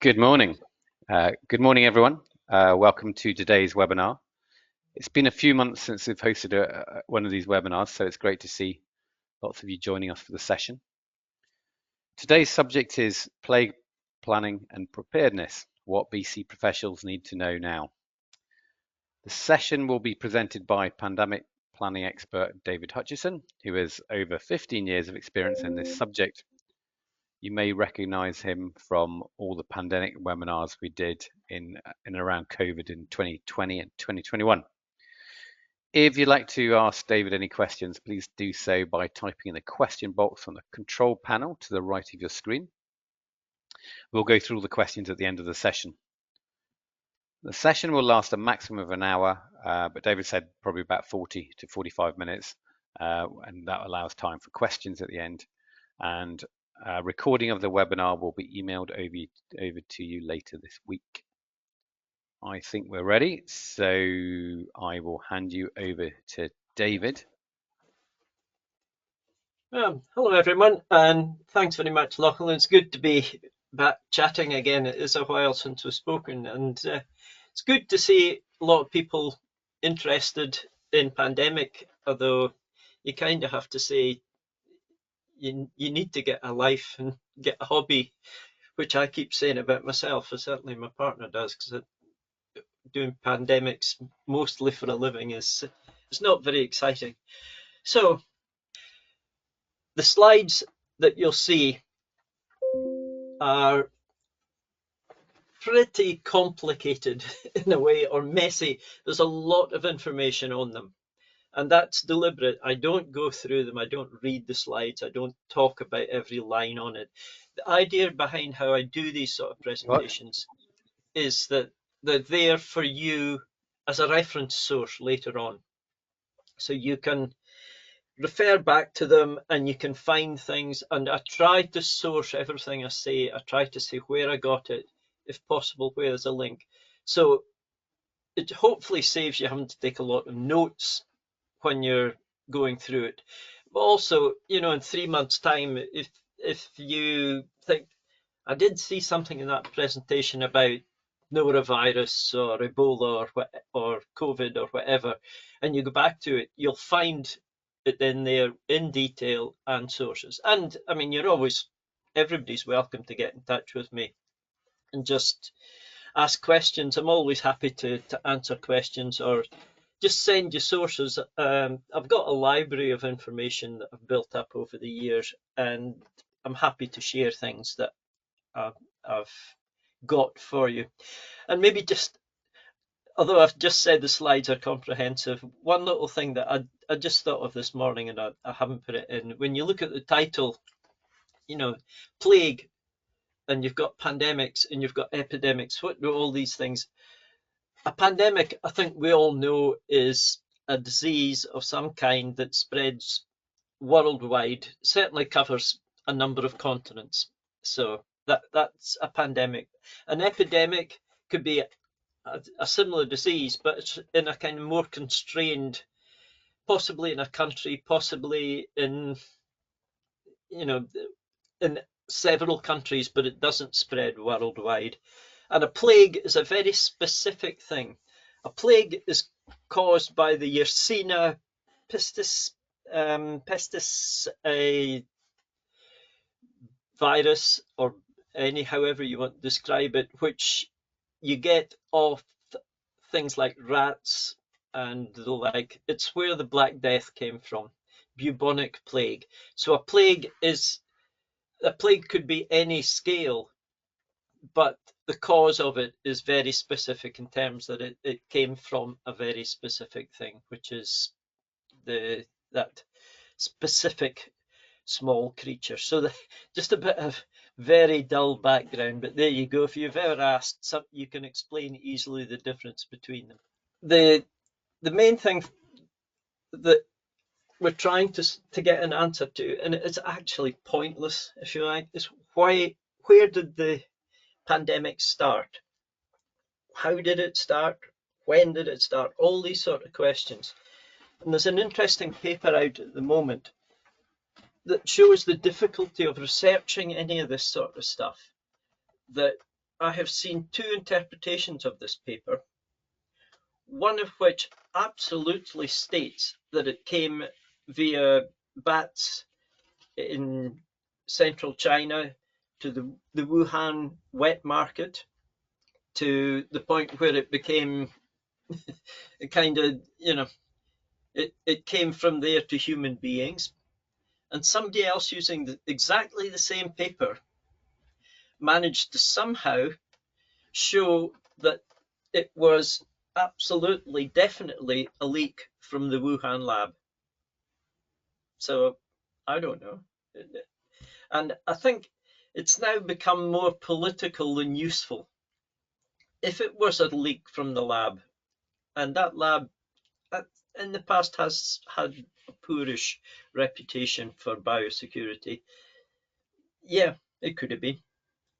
Good morning. Good morning, everyone. Welcome to today's webinar. It's been a few months since we've hosted one of these webinars, so it's great to see lots of you joining us for the session. Today's subject is plague planning and preparedness, what BC professionals need to know now. The session will be presented by pandemic planning expert David Hutchison, who has over 15 years of experience in this subject. You may recognize him from all the pandemic webinars we did in and around COVID in 2020 and 2021. If you'd like to ask David any questions, please do so by typing in the question box on the control panel to the right of your screen. We'll go through all the questions at the end of the session. The session will last a maximum of an hour, but David said probably about 40 to 45 minutes, and that allows time for questions at the end. And a recording of the webinar will be emailed over to you later this week. I think we're ready, so I will hand you over to David. Hello everyone, and thanks very much, Lachlan. It's good to be back chatting again. It is a while since we've spoken, and it's good to see a lot of people interested in pandemic, although you kind of have to say you need to get a life and get a hobby, which I keep saying about myself, and certainly my partner does, because doing pandemics mostly for a living is not very exciting. So the slides that you'll see are pretty complicated in a way, or messy. There's a lot of information on them, and that's deliberate. I don't go through them, I don't read the slides, I don't talk about every line on it. The idea behind how I do these sort of presentations is that they're there for you as a reference source later on, so you can refer back to them and you can find things. And I try to source everything I say. I try to say where I got it, if possible, where there's a link. So it hopefully saves you having to take a lot of notes when you're going through it. But also, you know, in 3 months' time, if you think, I did see something in that presentation about norovirus or Ebola or COVID or whatever, and you go back to it, you'll find it in there in detail and sources. And I mean, everybody's welcome to get in touch with me and just ask questions. I'm always happy to answer questions or just send you sources. I've got a library of information that I've built up over the years, and I'm happy to share things that I've got for you. And maybe just, although I've just said the slides are comprehensive, one little thing that I just thought of this morning, and I haven't put it in. When you look at the title, you know, plague, and you've got pandemics and you've got epidemics, what do all these things? A pandemic, I think we all know, is a disease of some kind that spreads worldwide, certainly covers a number of continents. So that's a pandemic. An epidemic could be a similar disease, but it's in a kind of more constrained, possibly in a country, possibly in, you know, in several countries, but it doesn't spread worldwide. And a plague is a very specific thing. A plague is caused by the Yersinia pestis virus, or however you want to describe it, which you get off things like rats and the like. It's where the Black Death came from, bubonic plague. So a plague could be any scale, but the cause of it is very specific in terms that it came from a very specific thing, which is that specific small creature. So just a bit of very dull background, but there you go. If you've ever asked, you can explain easily the difference between them. The main thing that we're trying to get an answer to, and it's actually pointless if you like, is where did the pandemic start? How did it start? When did it start? All these sort of questions. And there's an interesting paper out at the moment that shows the difficulty of researching any of this sort of stuff. That I have seen two interpretations of this paper, one of which absolutely states that it came via bats in central China to the Wuhan wet market, to the point where it became kind of, it came from there to human beings. And somebody else using exactly the same paper managed to somehow show that it was absolutely, definitely a leak from the Wuhan lab. So I don't know. And I think it's now become more political than useful. If it was a leak from the lab, and that lab in the past has had a poorish reputation for biosecurity, yeah, it could have been.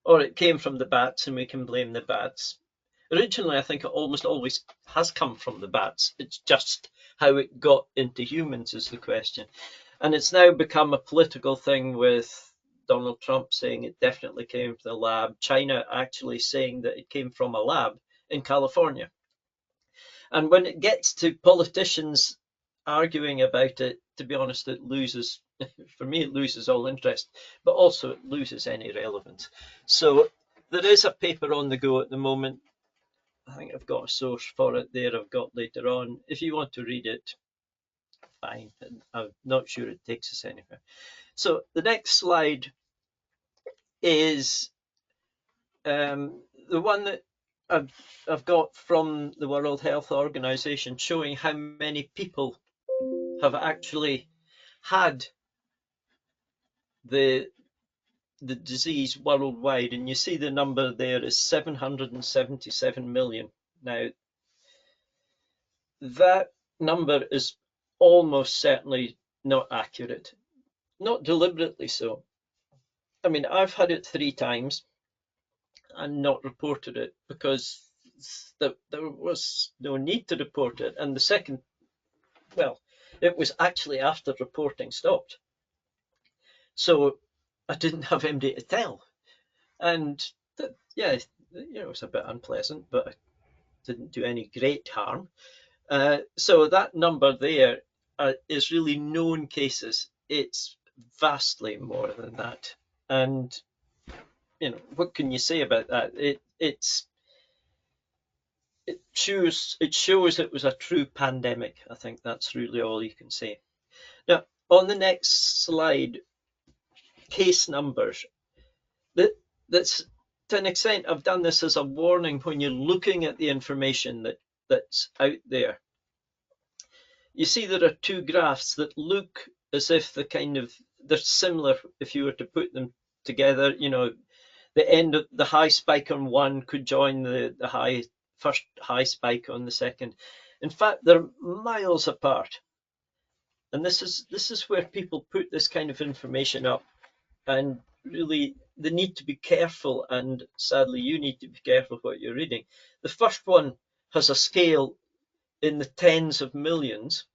Or it came from the bats and we can blame the bats. Originally, I think it almost always has come from the bats. It's just how it got into humans is the question. And it's now become a political thing with Donald Trump saying it definitely came from the lab, China actually saying that it came from a lab in California. And when it gets to politicians arguing about it, to be honest, it loses, for me, it loses all interest, but also it loses any relevance. So there is a paper on the go at the moment. I think I've got a source for it there, I've got later on. If you want to read it, fine. I'm not sure it takes us anywhere. So the next slide is the one that I've got from the World Health Organization showing how many people have actually had the disease worldwide, and you see the number there is 777 million. Now, that number is almost certainly not accurate, not deliberately so. I mean, I've had it 3 times and not reported it because there was no need to report it. And the second, well, it was actually after reporting stopped. So I didn't have anybody to tell. And yeah, it was a bit unpleasant, but it didn't do any great harm. So that number there is really known cases. It's vastly more than that. And what can you say about that? It shows it was a true pandemic. I think that's really all you can say. Now, on the next slide, case numbers. That's to an extent, I've done this as a warning when you're looking at the information that's out there. You see there are two graphs that look as if they're similar if you were to put them together. The end of the high spike on one could join the first high spike on the second. In fact, they're miles apart. And this is where people put this kind of information up, and really they need to be careful, and sadly you need to be careful what you're reading. The first one has a scale in the tens of millions,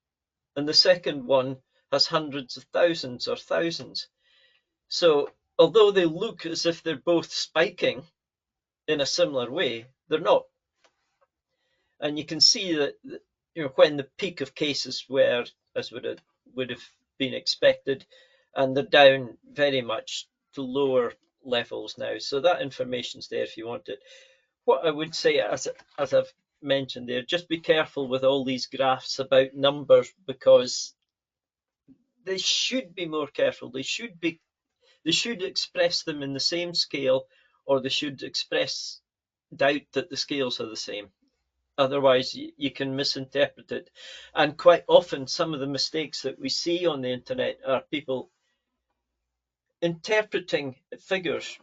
and the second one has hundreds of thousands or thousands. So although they look as if they're both spiking in a similar way, they're not. And you can see that when the peak of cases were, as would have been expected, and they're down very much to lower levels now. So that information's there if you want it. What I would say, as I've mentioned there, just be careful with all these graphs about numbers, because they should be more careful. They should express them in the same scale, or they should express doubt that the scales are the same. Otherwise, you can misinterpret it. And quite often, some of the mistakes that we see on the internet are people interpreting figures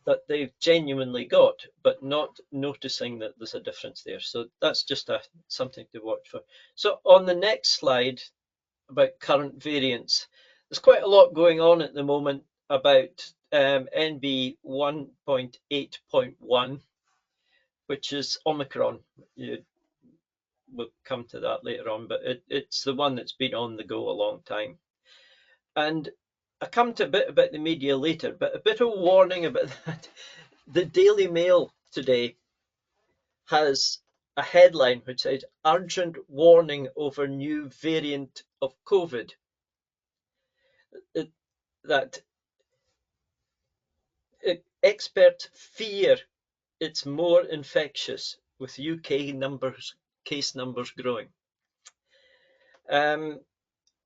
that they've genuinely got, but not noticing that there's a difference there. So that's just something to watch for. So on the next slide, about current variants, there's quite a lot going on at the moment about NB 1.8.1, which is Omicron. We'll come to that later on, but it's the one that's been on the go a long time. And I come to a bit about the media later, but a bit of warning about that. The Daily Mail today has a headline which says urgent warning over new variant of COVID. It, that experts fear it's more infectious with UK case numbers growing.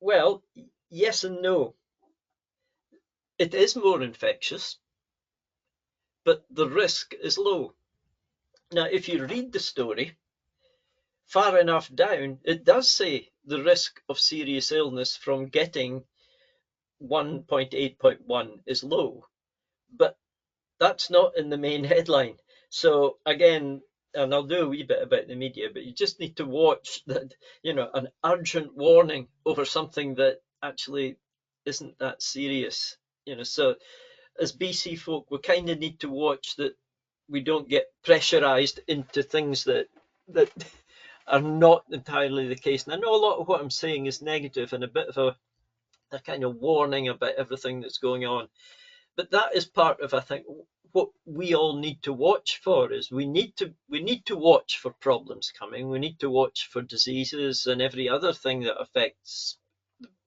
Well, yes and no. It is more infectious, but the risk is low. Now, if you read the story far enough down, it does say the risk of serious illness from getting 1.8.1 is low, but that's not in the main headline. So again, and I'll do a wee bit about the media, but you just need to watch that, an urgent warning over something that actually isn't that serious. So as BC folk, we kind of need to watch that we don't get pressurized into things that are not entirely the case. And I know a lot of what I'm saying is negative and a bit of a kind of warning about everything that's going on. But that is part of, I think, what we all need to watch for is we need to watch for problems coming. We need to watch for diseases and every other thing that affects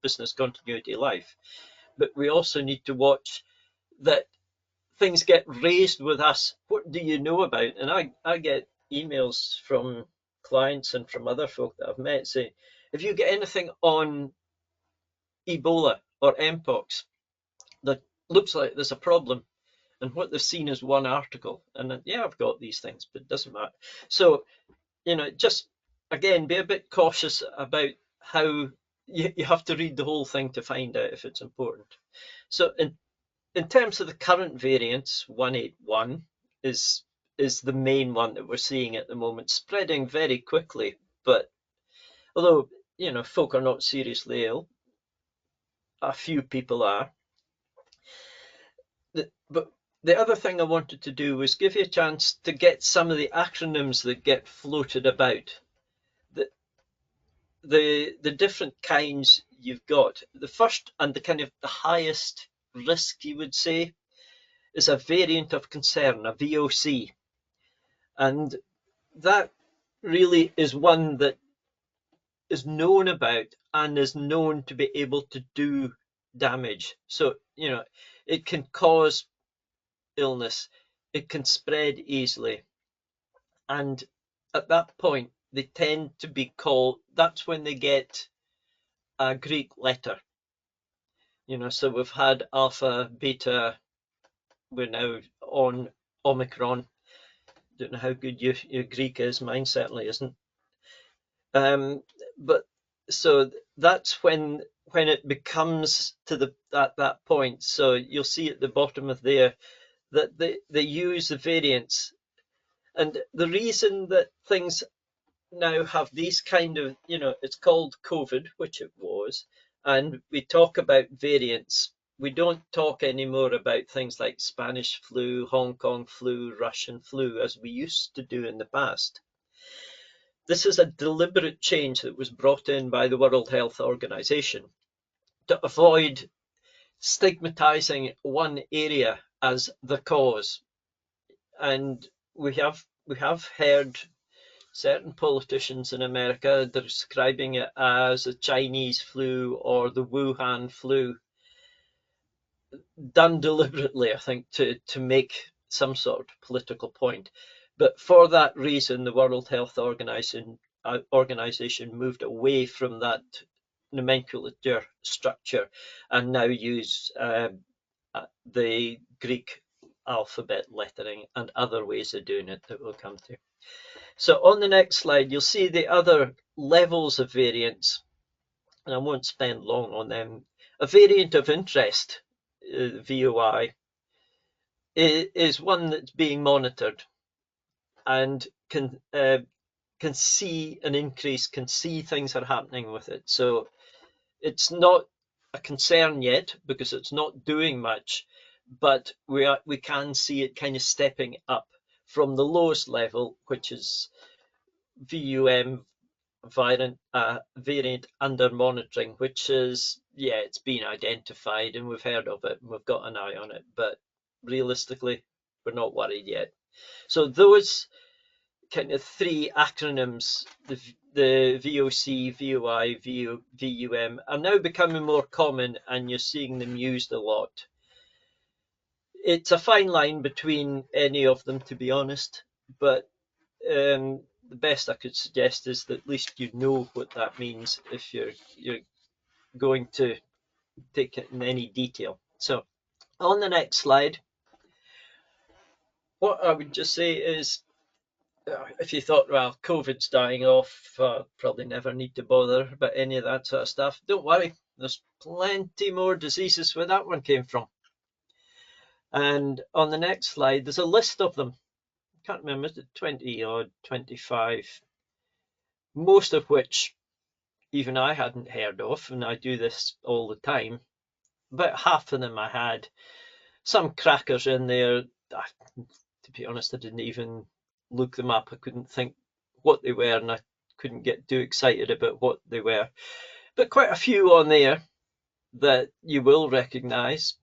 business continuity life. But we also need to watch that things get raised with us. What do you know about? And I get emails from clients and from other folk that I've met saying, if you get anything on Ebola or Mpox that looks like there's a problem, and what they've seen is one article, and then, yeah, I've got these things, but it doesn't matter. So, just again, be a bit cautious about how you have to read the whole thing to find out if it's important. So in terms of the current variants, 181 is the main one that we're seeing at the moment, spreading very quickly. But although, folk are not seriously ill, a few people are. But the other thing I wanted to do was give you a chance to get some of the acronyms that get floated about. The different kinds you've got. The first and the kind of the highest risk, you would say, is a variant of concern, a VOC. And that really is one that is known about and is known to be able to do damage. So, it can cause illness, it can spread easily. And at that point, they tend to be called, that's when they get a Greek letter. So we've had alpha, beta, we're now on Omicron. Don't know how good your Greek is, mine certainly isn't. But so that's when it becomes to that point. So you'll see at the bottom of there that they use the variants, and the reason that things now have these kind of, it's called COVID, which it was, and we talk about variants. We don't talk anymore about things like Spanish flu, Hong Kong flu, Russian flu, as we used to do in the past. This is a deliberate change that was brought in by the World Health Organization to avoid stigmatizing one area as the cause. And we have heard certain politicians in America describing it as a Chinese flu or the Wuhan flu, done deliberately, I think, to make some sort of political point. But for that reason, the World Health Organization moved away from that nomenclature structure and now use the Greek alphabet lettering and other ways of doing it that we'll come to. So on the next slide, you'll see the other levels of variants, and I won't spend long on them. A variant of interest, VOI, is one that's being monitored and can see an increase, can see things are happening with it. So it's not a concern yet because it's not doing much, but we can see it kind of stepping up from the lowest level, which is VUM, variant under monitoring, which is, it's been identified and we've heard of it and we've got an eye on it, but realistically we're not worried yet. So those kind of three acronyms, the VOC, VOI, VUM, are now becoming more common, and you're seeing them used a lot. It's a fine line between any of them, to be honest, but the best I could suggest is that at least you know what that means if you're going to take it in any detail. So on the next slide, what I would just say is, if you thought, well, COVID's dying off, probably never need to bother about any of that sort of stuff, don't worry, there's plenty more diseases where that one came from. And on the next slide, there's a list of them. I can't remember, is it 20 or 25? Most of which even I hadn't heard of, and I do this all the time. About half of them I had. Some crackers in there. To be honest, I didn't even look them up. I couldn't think what they were, and I couldn't get too excited about what they were. But quite a few on there that you will recognise.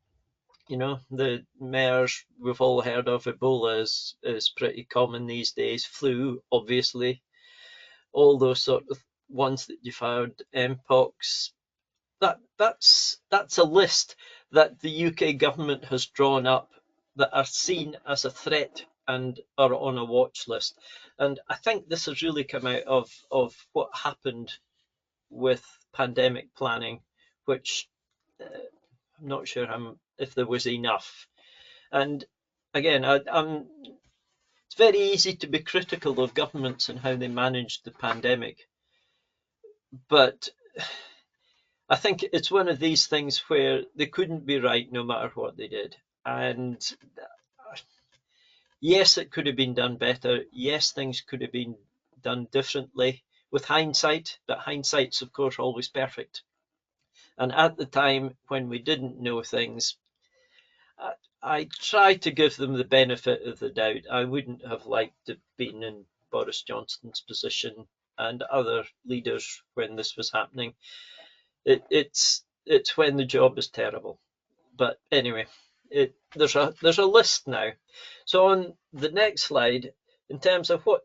You know, the MERS we've all heard of. Ebola is pretty common these days. Flu, obviously. All those sort of ones that you've heard. Mpox. That's a list that the UK government has drawn up that are seen as a threat and are on a watch list. And I think this has really come out of what happened with pandemic planning, which I'm not sure if there was enough. And again, it's very easy to be critical of governments and how they managed the pandemic, but I think it's one of these things where they couldn't be right no matter what they did. And yes, it could have been done better. Yes, things could have been done differently with hindsight, but hindsight's, of course, always perfect. And at the time when we didn't know things, I tried to give them the benefit of the doubt. I wouldn't have liked to have been in Boris Johnson's position and other leaders when this was happening. It's when the job is terrible. But anyway, there's a list now. So on the next slide, in terms of what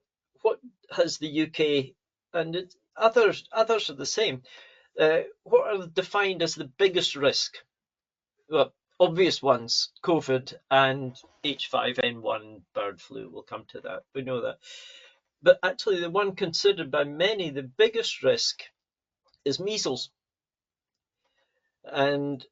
has the UK, and others are the same. What are defined as the biggest risk? Well, obvious ones: COVID and H5N1 bird flu. We'll come to that. We know that. But actually, the one considered by many the biggest risk is measles. And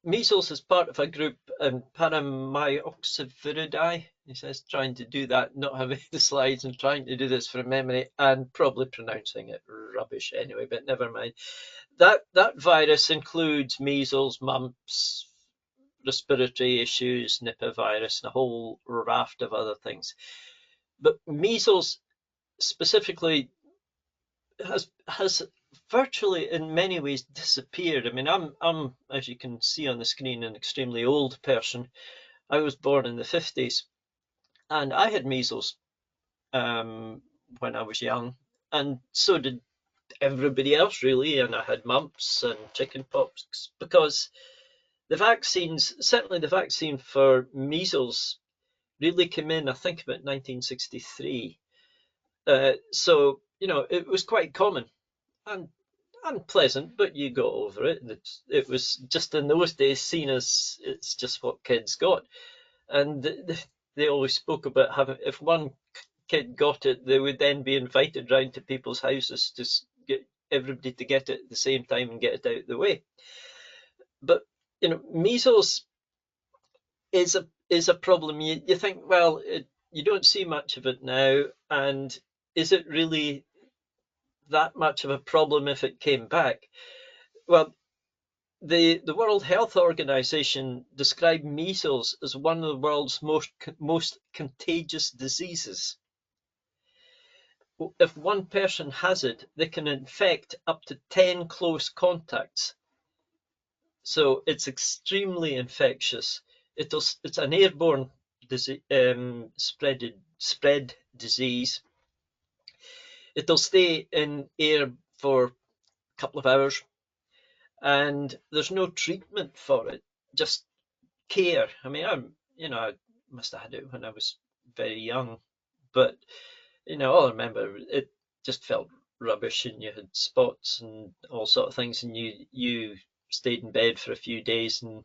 measles is part of a group, Paramyxoviridae. He says, trying to do that, not having the slides and trying to do this from memory and probably pronouncing it rubbish anyway, but never mind. That virus includes measles, mumps, respiratory issues, Nipah virus, and a whole raft of other things. But measles specifically has virtually in many ways disappeared. I mean, I'm as you can see on the screen, an extremely old person. I was born in the 50s, and I had measles when I was young, and so did everybody else really, and I had mumps and chickenpox, because the vaccines, certainly the vaccine for measles, really came in, I think, about 1963. So, you know, it was quite common and unpleasant, but you got over it. It was just in those days seen as it's just what kids got. And they always spoke about having, if one kid got it, they would then be invited round to people's houses to get everybody to get it at the same time and get it out of the way. But, you know, measles is a problem. You think, well, you don't see much of it now, and is it really that much of a problem if it came back? Well, the World Health Organization described measles as one of the world's most contagious diseases. If one person has it, they can infect up to 10 close contacts. So it's extremely infectious. It's an airborne spread disease. It'll stay in air for a couple of hours, and there's no treatment for it, just care. I mean, must have had it when I was very young. But all I remember, it just felt rubbish, and you had spots and all sort of things, and you stayed in bed for a few days, and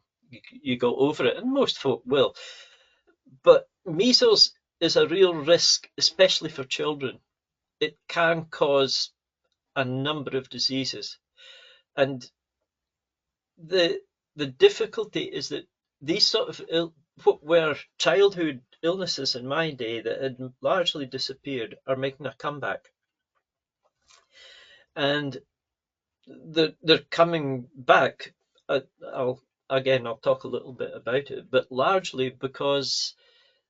you got over it, and most folk will. But measles is a real risk, especially for children. It can cause a number of diseases, and the the difficulty is that these sort of what were childhood illnesses in my day that had largely disappeared are making a comeback, and they're coming back. I'll talk a little bit about it, but largely because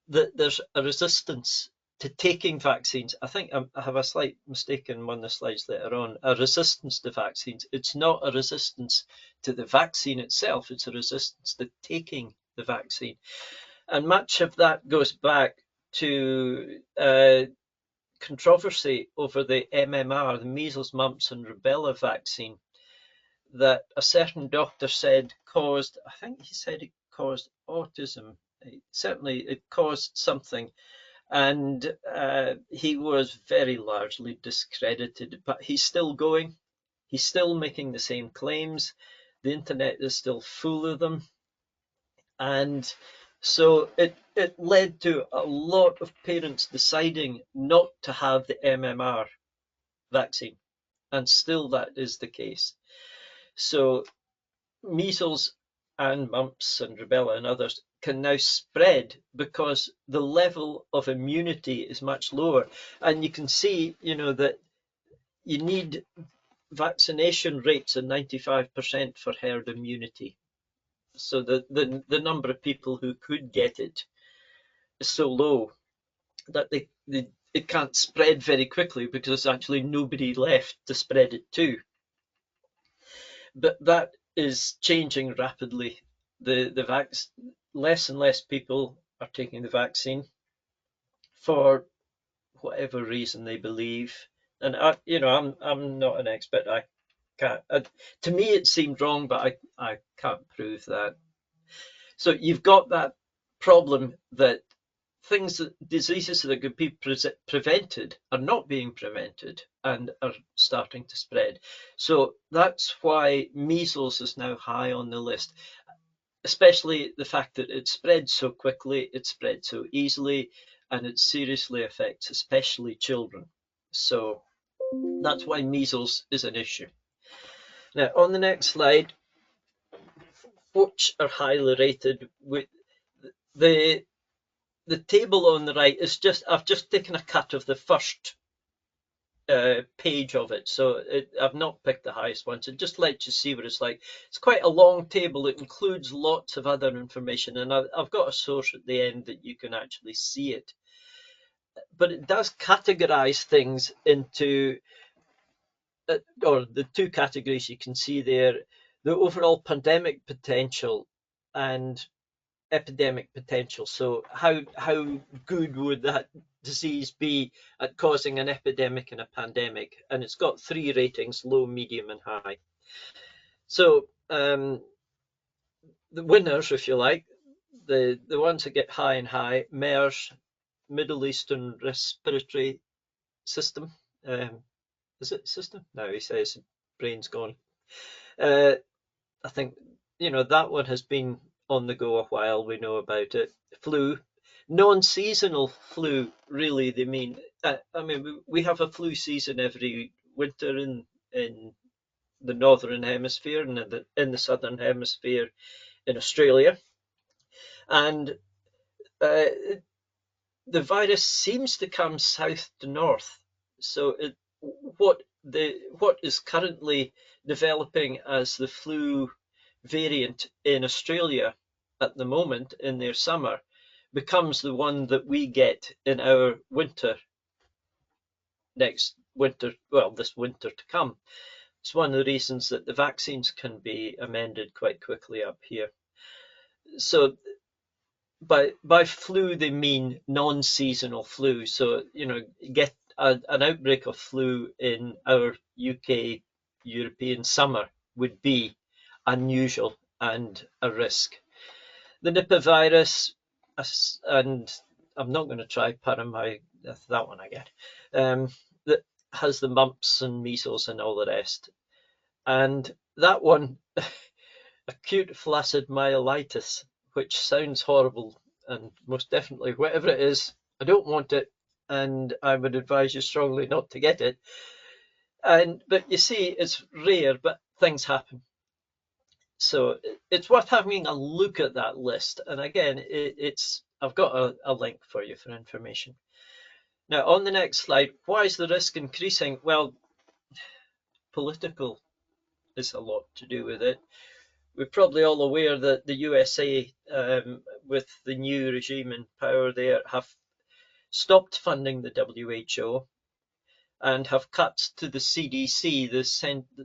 there's a resistance to taking vaccines. I think I have a slight mistake in one of the slides later on. A resistance to vaccines. It's not a resistance to the vaccine itself, it's a resistance to taking the vaccine. And much of that goes back to controversy over the MMR, the measles, mumps, and rubella vaccine, that a certain doctor said caused, I think he said it caused autism. Certainly, it caused something, and he was very largely discredited. But he's still going. He's still making the same claims. The internet is still full of them, and so it led to a lot of parents deciding not to have the MMR vaccine, and still that is the case. So measles and mumps and rubella and others can now spread because the level of immunity is much lower. And you can see, that you need vaccination rates of 95% for herd immunity. So the number of people who could get it is so low that it can't spread very quickly because there's actually nobody left to spread it to. But that is changing rapidly. Less and less people are taking the vaccine for whatever reason they believe. And I'm not an expert. I can't. To me, it seemed wrong, but I can't prove that. So you've got that problem that diseases that could be prevented are not being prevented and are starting to spread. So that's why measles is now high on the list, especially the fact that it spreads so quickly, it spreads so easily, and it seriously affects especially children. So that's why measles is an issue. Now, on the next slide, which are highly rated, with the the table on the right is I've just taken a cut of the first page of it, so I've not picked the highest one, so it just lets you see what it's like. It's quite a long table. It includes lots of other information, and I've got a source at the end that you can actually see it. But it does categorize things into, or the two categories you can see there, the overall pandemic potential and epidemic potential. So how good would that disease be at causing an epidemic and a pandemic? And it's got 3 ratings: low, medium, and high. So the winners, if you like, the ones that get high and high: MERS, Middle Eastern Respiratory System. Is it system? No, he says brain's gone. I think that one has been on the go a while. We know about it. Flu, non-seasonal flu. Really, they mean. We have a flu season every winter in the northern hemisphere and in the southern hemisphere in Australia, and the virus seems to come south to north. So what is currently developing as the flu variant in Australia at the moment in their summer becomes the one that we get in our winter next winter, well, this winter to come. It's one of the reasons that the vaccines can be amended quite quickly up here. So by flu they mean non-seasonal flu. So get an outbreak of flu in our UK European summer would be unusual and a risk. The Nipah virus, and I'm not going to try Paramount, that one again, that has the mumps and measles and all the rest. And that one, acute flaccid myelitis, which sounds horrible, and most definitely, whatever it is, I don't want it, and I would advise you strongly not to get it. But you see, it's rare, but things happen. So it's worth having a look at that list. And again, I've got a link for you for information. Now, on the next slide, why is the risk increasing? Well, political is a lot to do with it. We're probably all aware that the USA, with the new regime in power there, have stopped funding the WHO and have cut to the CDC, the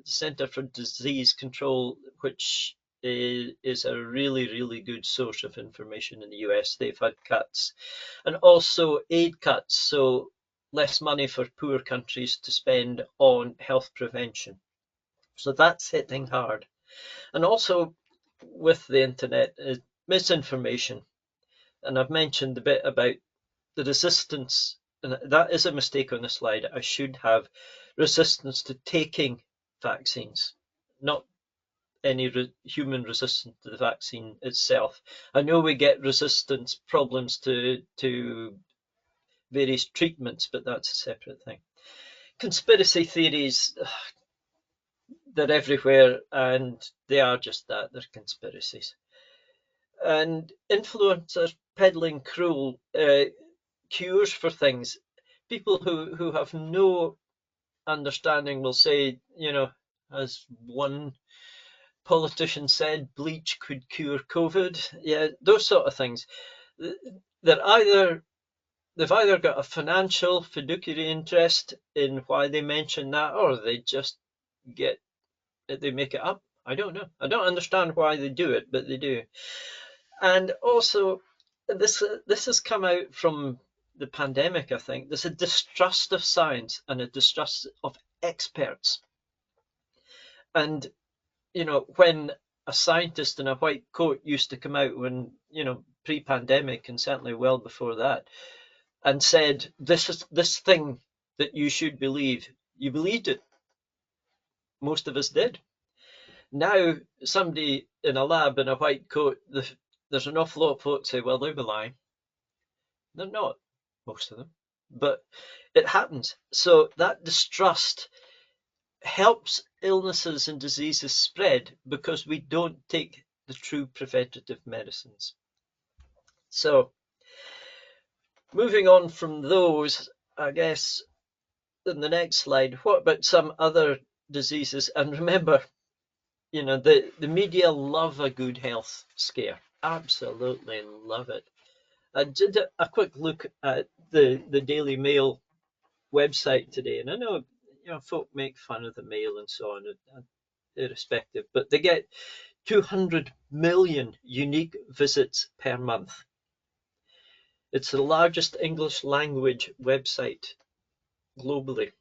Center for Disease Control, which is a really, really good source of information in the US. They've had cuts, and also aid cuts, so less money for poor countries to spend on health prevention. So that's hitting hard. And also with the internet is misinformation. And I've mentioned a bit about the resistance, and that is a mistake on the slide. I should have resistance to taking vaccines, not any human resistance to the vaccine itself. I know we get resistance problems to various treatments, but that's a separate thing. Conspiracy theories, they're everywhere, and they are just that, they're conspiracies. And influencers peddling cruel cures for things. People who have no understanding will say, as one politician said, bleach could cure COVID. Yeah, those sort of things. They're either They've either got a financial fiduciary interest in why they mention that, or they just they make it up. I don't know. I don't understand why they do it, but they do. And also, this has come out from the pandemic, I think. There's a distrust of science and a distrust of experts. And, when a scientist in a white coat used to come out when, pre-pandemic and certainly well before that, and said, this thing that you should believe, you believed it. Most of us did. Now, somebody in a lab in a white coat, there's an awful lot of folks say, well, they'll be lying. They're not, most of them, but it happens. So that distrust helps illnesses and diseases spread because we don't take the true preventative medicines. So moving on from those, I guess in the next slide, what about some other diseases? And remember, the media love a good health scare. Absolutely love it. I did a quick look at the Daily Mail website today, and I know folk make fun of the Mail and so on, irrespective, but they get 200 million unique visits per month. It's the largest English language website globally,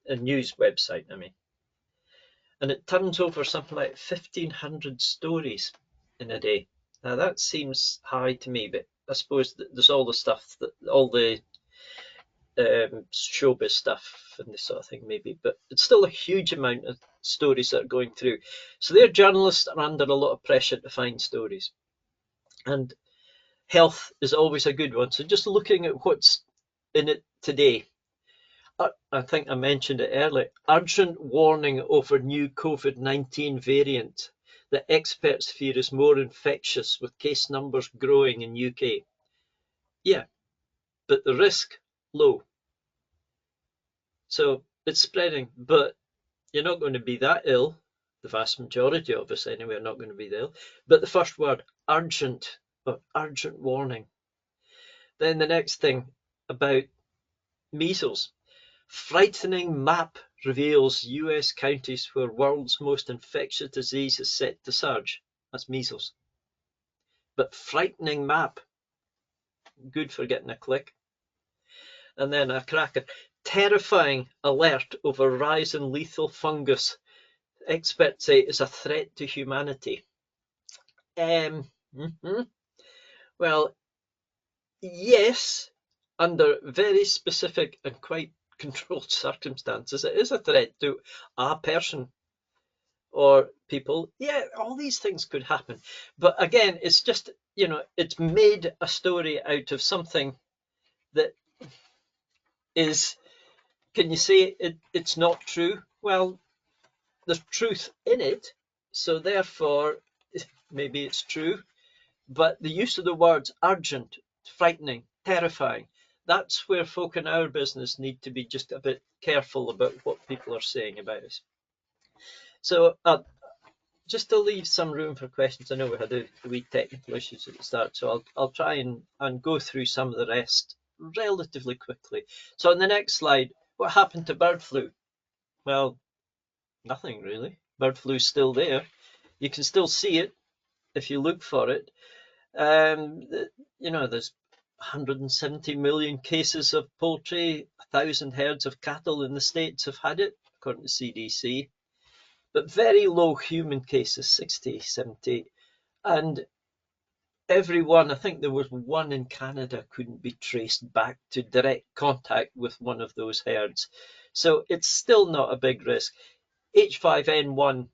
a news website, I mean. And it turns over something like 1,500 stories in a day. Now that seems high to me, but I suppose there's all the stuff, all the showbiz stuff and this sort of thing maybe, but it's still a huge amount of stories that are going through. So their journalists are under a lot of pressure to find stories. And health is always a good one. So just looking at what's in it today, I think I mentioned it earlier, urgent warning over new COVID-19 variant that experts fear is more infectious with case numbers growing in UK. Yeah, but the risk, low. So it's spreading, but you're not going to be that ill. The vast majority of us anyway are not going to be ill. But the first word, urgent, or urgent warning. Then the next thing about measles. Frightening map reveals US counties where world's most infectious disease is set to surge. That's measles. But frightening map, good for getting a click. And then a cracker. Terrifying alert over rise in lethal fungus. Experts say is a threat to humanity. Well, yes, under very specific and quite controlled circumstances, it is a threat to a person or people. Yeah, all these things could happen. But again, it's just, it's made a story out of something that is, can you say it's not true? Well, there's truth in it, so therefore maybe it's true. But the use of the words urgent, frightening, terrifying, that's where folk in our business need to be just a bit careful about what people are saying about us. So just to leave some room for questions, I know we had a wee technical issues at the start, so I'll try and go through some of the rest relatively quickly. So on the next slide, what happened to bird flu? Well, nothing really. Bird flu's still there. You can still see it if you look for it. There's 170 million cases of poultry, 1,000 herds of cattle in the States have had it, according to CDC, but very low human cases, 60, 70. And every one, I think there was one in Canada, couldn't be traced back to direct contact with one of those herds. So it's still not a big risk. H5N1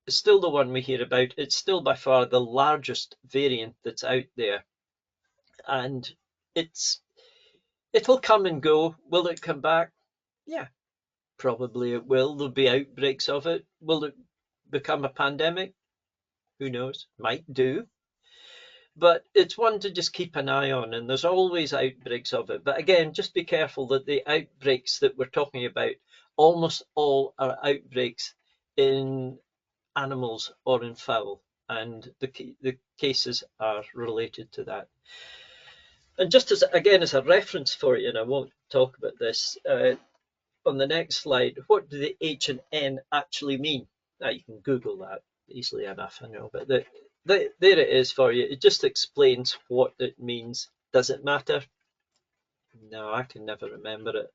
is still the one we hear about. It's still by far the largest variant that's out there. And it'll come and go. Will it come back? Yeah, probably it will. There'll be outbreaks of it. Will it become a pandemic? Who knows? Might do. But it's one to just keep an eye on, and there's always outbreaks of it. But again, just be careful that the outbreaks that we're talking about, almost all are outbreaks in animals or in fowl, and the cases are related to that. And just as a reference for you, and I won't talk about this on the next slide, what do the H and N actually mean? Now you can Google that easily enough, I know, but there it is for you. It just explains what it means. Does it matter? No, I can never remember it.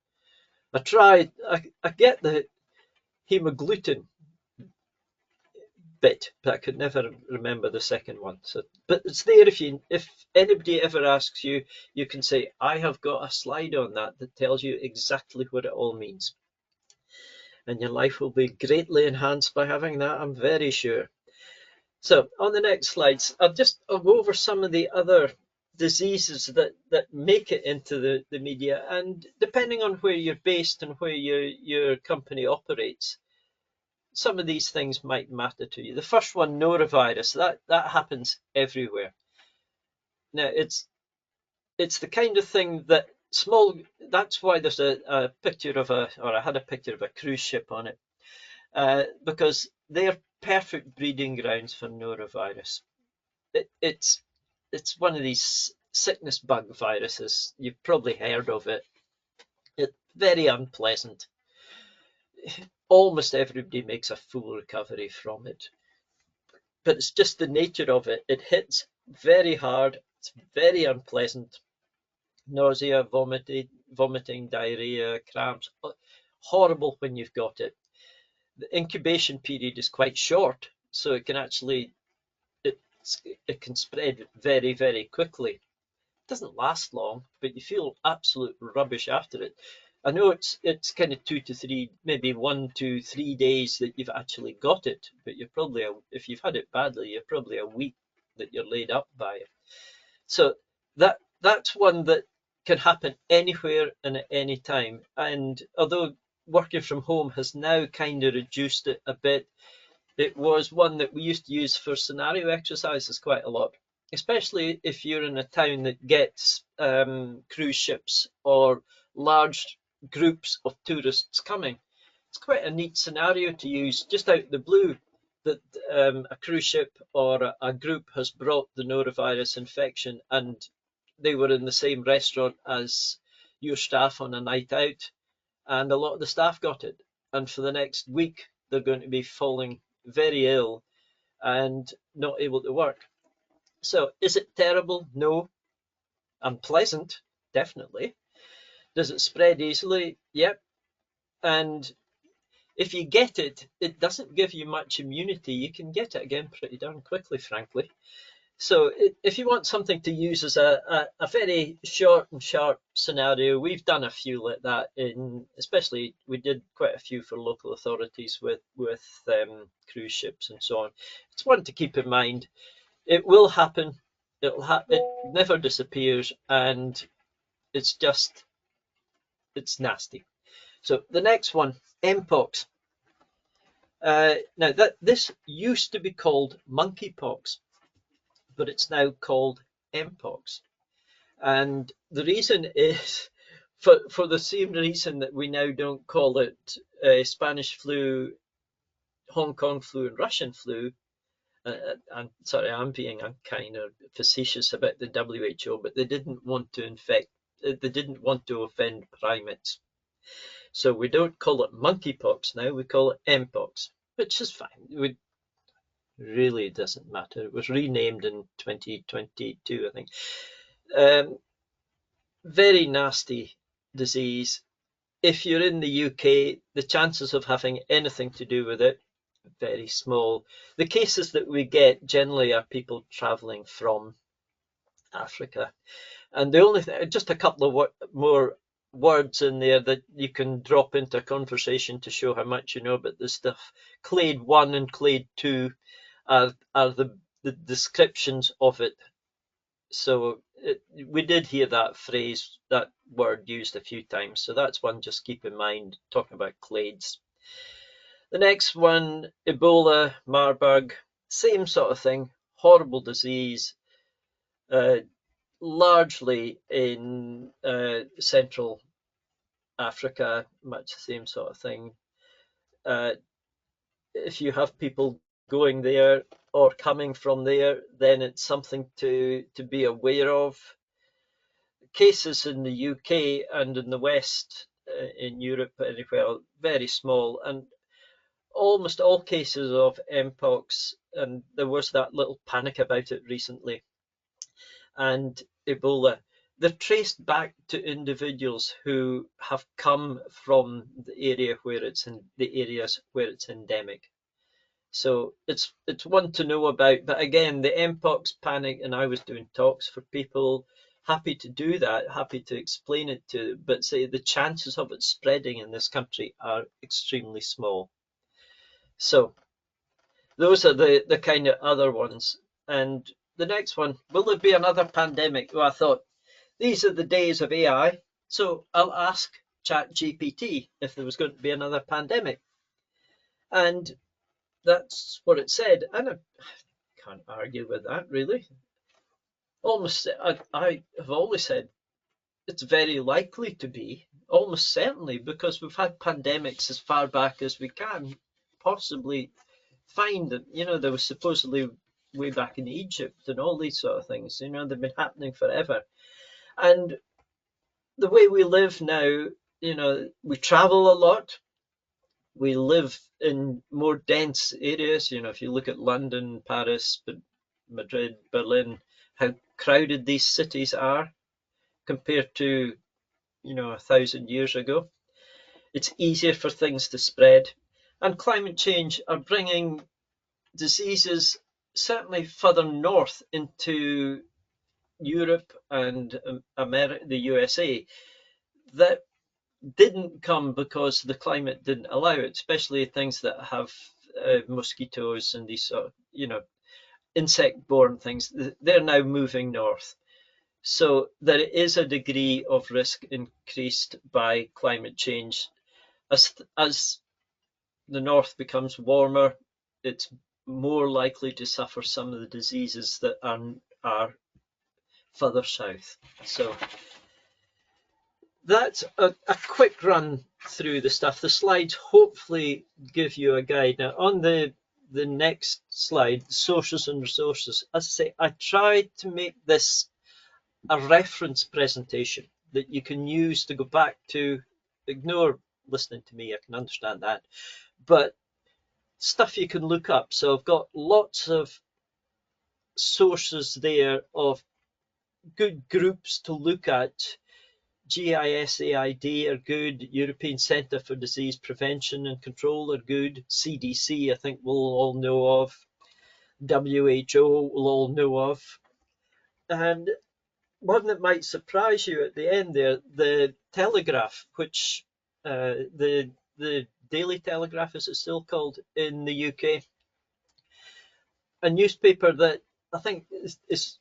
I tried. I get the hemagglutinin bit, but I could never remember the second one. So, but it's there if anybody ever asks you, you can say, I have got a slide on that that tells you exactly what it all means. And your life will be greatly enhanced by having that, I'm very sure. So on the next slides, I'll go over some of the other diseases that make it into the media, and depending on where you're based and where your company operates, some of these things might matter to you. The first one, norovirus, that happens everywhere. Now it's the kind of thing that that's why there's a picture of I had a picture of a cruise ship on it, because they're perfect breeding grounds for norovirus. It's one of these sickness bug viruses. You've probably heard of it. It's very unpleasant. Almost everybody makes a full recovery from it. But it's just the nature of it. It hits very hard. It's very unpleasant. Nausea, vomiting, diarrhea, cramps. Horrible when you've got it. The incubation period is quite short, so it can actually it can spread very, very quickly. It doesn't last long, but you feel absolute rubbish after it. I know it's kind of 2 to 3, maybe 1 to 3 days that you've actually got it, but you're probably if you've had it badly, you're probably a week that you're laid up by it. So that's one that can happen anywhere and at any time. And although working from home has now kind of reduced it a bit, it was one that we used to use for scenario exercises quite a lot, especially if you're in a town that gets cruise ships or large groups of tourists coming. It's quite a neat scenario to use just out of the blue that a cruise ship or a group has brought the norovirus infection, and they were in the same restaurant as your staff on a night out, and a lot of the staff got it. And for the next week, they're going to be falling very ill and not able to work. So is it terrible? No. Unpleasant? Definitely. Does it spread easily? Yep. And if you get it, it doesn't give you much immunity. You can get it again pretty darn quickly, frankly. So if you want something to use as a very short and sharp scenario, we've done a few like that especially we did quite a few for local authorities with cruise ships and so on. It's one to keep in mind. It will happen. It never disappears, and it's nasty. So the next one, mpox. Now this used to be called monkeypox, but it's now called mpox. And the reason is for the same reason that we now don't call it Spanish flu, Hong Kong flu, and Russian flu. I'm sorry, I'm kind of facetious about the WHO, but they didn't want to they didn't want to offend primates. So we don't call it monkeypox now, we call it mpox, which is fine. It really doesn't matter. It was renamed in 2022, I think. Um, Very nasty disease. If you're in the UK, the chances of having anything to do with it, very small. The cases that we get generally are people traveling from Africa. And the only thing, just a couple of more words in there that you can drop into a conversation to show how much you know about this stuff. Clade 1 and Clade 2 are the descriptions of it. So we did hear that phrase, that word used a few times. So that's one just keep in mind, talking about clades. The next one, Ebola, Marburg, same sort of thing, horrible disease, largely in Central Africa, much the same sort of thing. If you have people going there or coming from there, then it's something to be aware of. Cases in the UK and in the West, in Europe, anywhere, very small, and almost all cases of mpox, and there was that little panic about it recently, and Ebola, they're traced back to individuals who have come from the area where it's in the areas where it's endemic. So it's one to know about. But again, the mpox panic, and I was doing talks for people, happy to do that, happy to explain it to, but say the chances of it spreading in this country are extremely small. So those are the kind of other ones. And the next one, will there be another pandemic? Well, I thought these are the days of AI, so I'll ask ChatGPT if there was going to be another pandemic. And that's what it said. And I can't argue with that, really. Almost, I have always said it's very likely to be, almost certainly, because we've had pandemics as far back as we can possibly find. That there was supposedly way back in Egypt and all these sort of things. They've been happening forever. And the way we live now, we travel a lot. We live in more dense areas. If you look at London, Paris, Madrid, Berlin, how crowded these cities are compared to 1,000 years ago. It's easier for things to spread, and climate change are bringing diseases certainly further north into Europe and America, the USA, that didn't come because the climate didn't allow it, especially things that have mosquitoes and these sort of, insect-borne things. They're now moving north. So there is a degree of risk increased by climate change. As the north becomes warmer, it's more likely to suffer some of the diseases that are further south. So that's a quick run through the stuff. The slides hopefully give you a guide. Now on the next slide, sources and resources. As I say, I tried to make this a reference presentation that you can use to go back to. Ignore listening to me, I can understand that, but stuff you can look up. So I've got lots of sources there of good groups to look at. GISAID are good, European Centre for Disease Prevention and Control are good, CDC I think we'll all know of. WHO will all know of. And one that might surprise you at the end there, the Telegraph, which the Daily Telegraph, is it still called in the UK? A newspaper that I think is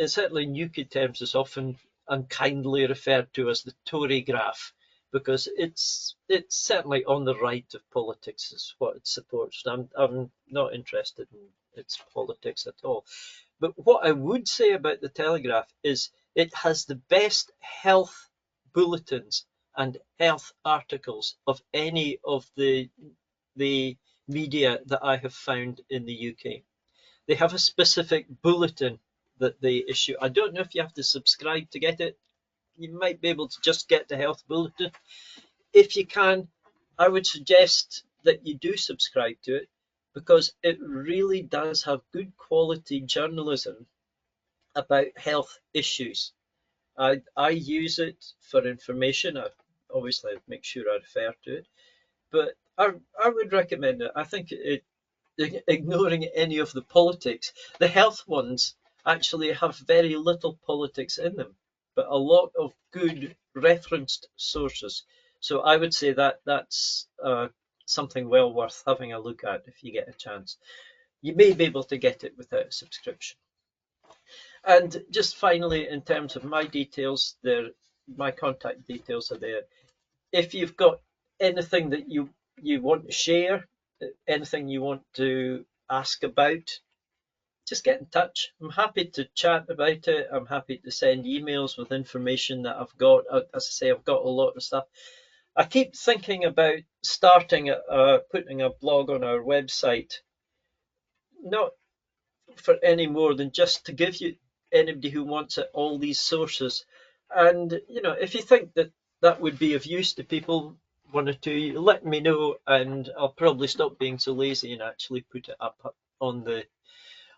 certainly in UK terms is often unkindly referred to as the Tory graph, because it's certainly on the right of politics is what it supports. I'm not interested in its politics at all. But what I would say about the Telegraph is it has the best health bulletins and health articles of any of the media that I have found in the UK. They have a specific bulletin that they issue. I don't know if you have to subscribe to get it. You might be able to just get the health bulletin. If you can, I would suggest that you do subscribe to it, because it really does have good quality journalism about health issues. I use it for information. Obviously make sure I refer to it, but I would recommend it. I think ignoring any of the politics, the health ones actually have very little politics in them, but a lot of good referenced sources. So I would say that that's something well worth having a look at if you get a chance. You may be able to get it without a subscription. And just finally, in terms of my details, my contact details are there. If you've got anything that you want to share, anything you want to ask about, just get in touch. I'm happy to chat about it. I'm happy to send emails with information that I've got. As I say, I've got a lot of stuff. I keep thinking about putting a blog on our website, not for any more than just to give you, anybody who wants it, all these sources. And if you think that that would be of use to people, one or two, let me know, and I'll probably stop being so lazy and actually put it up on the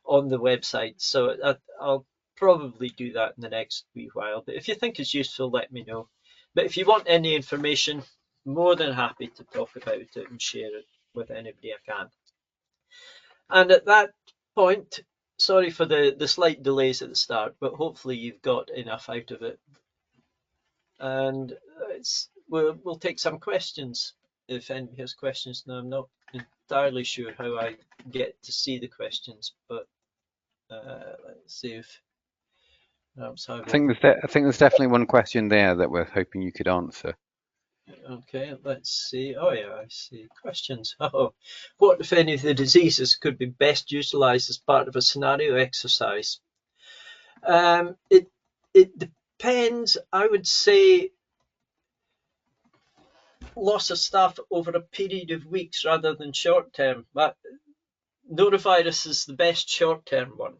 website. So I'll probably do that in the next wee while. But if you think it's useful, let me know. But if you want any information, more than happy to talk about it and share it with anybody I can. And at that point, sorry for the slight delays at the start, but hopefully you've got enough out of it. And we'll take some questions if anybody has questions. Now, I'm not entirely sure how I get to see the questions, but let's see if perhaps I I will. think there's definitely one question there that we're hoping you could answer. Okay, let's see. Oh yeah, I see questions. Oh, what if any of the diseases could be best utilized as part of a scenario exercise? It depends. I would say loss of staff over a period of weeks rather than short term. But norovirus is the best short term one,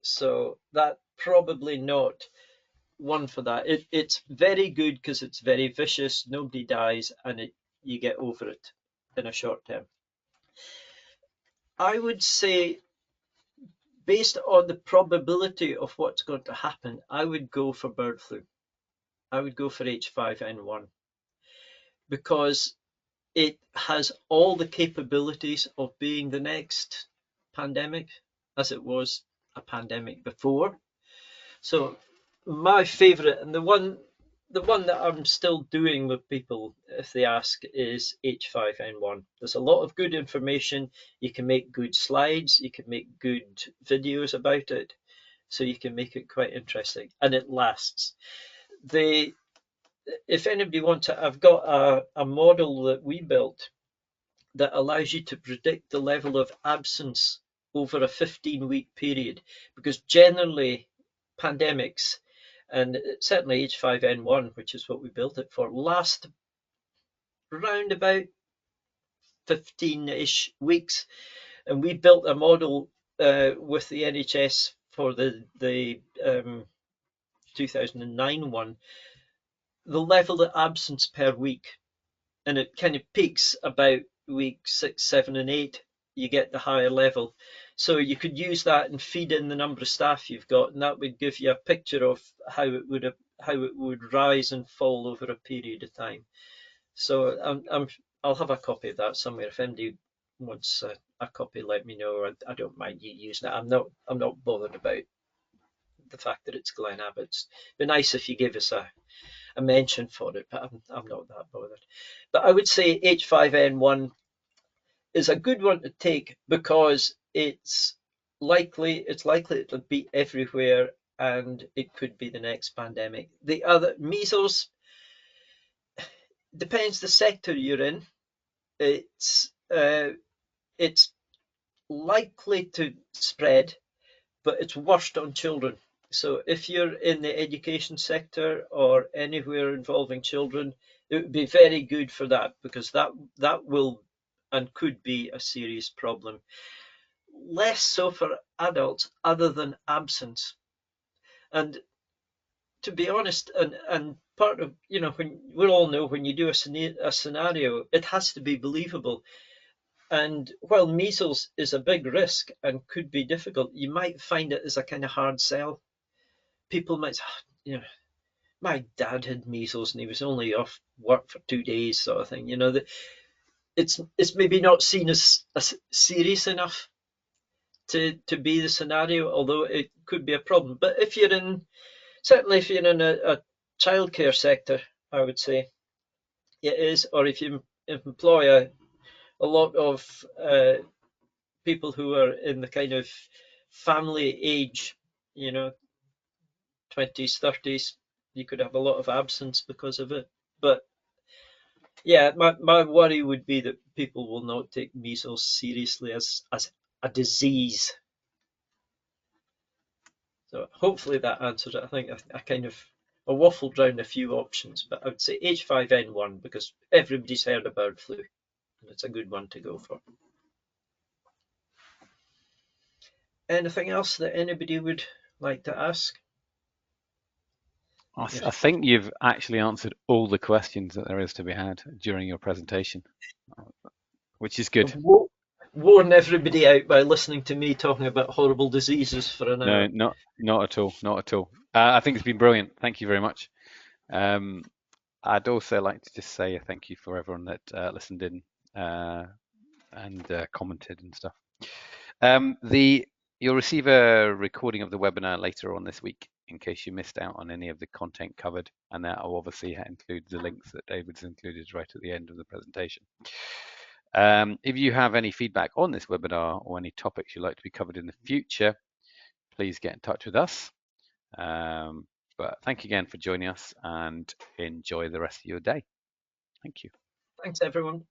so that probably not one for that. It's very good because it's very vicious, nobody dies, and you get over it in a short term. I would say, based on the probability of what's going to happen, I would go for bird flu. I would go for H5N1, because it has all the capabilities of being the next pandemic, as it was a pandemic before. So my favourite, and the one that I'm still doing with people if they ask, is H5N1. There's a lot of good information. You can make good slides, you can make good videos about it, so you can make it quite interesting, and it lasts. If anybody wants it, I've got a model that we built that allows you to predict the level of absence over a 15-week period, because generally pandemics, and certainly H5N1, which is what we built it for, last around about 15-ish weeks. And we built a model with the NHS for the 2009 one, the level of absence per week, and it kind of peaks about week 6, 7, and 8. You get the higher level, so you could use that and feed in the number of staff you've got, and that would give you a picture of how it would rise and fall over a period of time. So I'll have a copy of that somewhere if anybody wants a copy, let me know. I don't mind you using it. I'm not bothered about the fact that it's Glenn Abbott's. It'd be nice if you give us a mention for it, but I'm not that bothered. But I would say H5N1 is a good one to take because it's likely to be everywhere, and it could be the next pandemic. The other measles depends the sector you're in. It's likely to spread, but it's worst on children. So if you're in the education sector or anywhere involving children, it would be very good for that, because that will and could be a serious problem. Less so for adults, other than absence. And to be honest, and part of, when we all know, when you do a scenario, it has to be believable. And while measles is a big risk and could be difficult, you might find it as a kind of hard sell. People might say, my dad had measles and he was only off work for 2 days, sort of thing. That it's maybe not seen as serious enough to be the scenario, although it could be a problem. But certainly if you're in a childcare sector, I would say it is, or if you employ a lot of people who are in the kind of family age, 20s, 30s, you could have a lot of absence because of it. But yeah, my worry would be that people will not take measles seriously as a disease. So hopefully that answers it. I think I waffled around a few options, but I would say H5N1 because everybody's heard of bird flu, and it's a good one to go for. Anything else that anybody would like to ask? I think you've actually answered all the questions that there is to be had during your presentation, which is good. I've worn everybody out by listening to me talking about horrible diseases for an hour. No, not at all, not at all. I think it's been brilliant. Thank you very much. I'd also like to just say thank you for everyone that listened in and commented and stuff. You'll receive a recording of the webinar later on this week in case you missed out on any of the content covered, and that will obviously include the links that David's included right at the end of the presentation. If you have any feedback on this webinar or any topics you'd like to be covered in the future, please get in touch with us. But thank you again for joining us, and enjoy the rest of your day. Thank you. Thanks, everyone.